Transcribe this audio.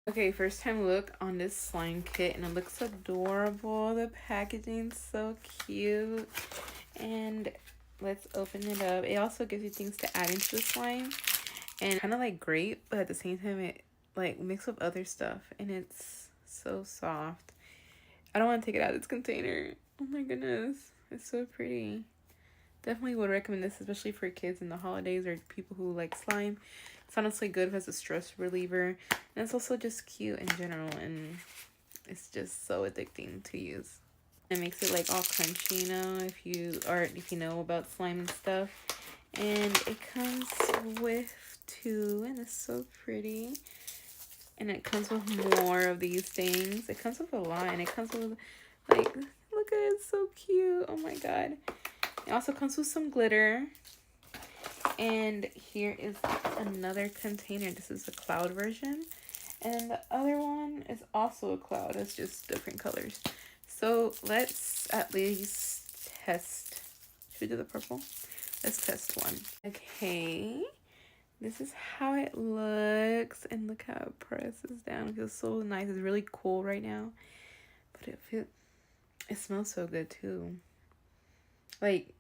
Okay, first time look on this slime kit, and it looks adorable. The packaging's so cute. And let's open it up. It also gives you things to add into the slime, and kind of like grape, but at the same time it like mixed with other stuff, and it's so soft. I don't want to take it out of its container. Oh my goodness, it's so pretty. Definitely would recommend this, especially for kids in the holidays or people who like slime. It's honestly good as a stress reliever, and it's also just cute in general, and it's just so addicting to use. It makes it like all crunchy, you know, if you know about slime and stuff. And it comes with 2, and it's so pretty. And it comes with more of these things. It comes with a lot, and it comes with like, look at it, it's so cute. Oh my god. It also comes with some glitter. And here is another container. This is a cloud version. And the other one is also a cloud. It's just different colors. So let's at least test. Should we do the purple? Let's test one. Okay. This is how it looks. And look how it presses down. It feels so nice. It's really cool right now. But it smells so good too. Like,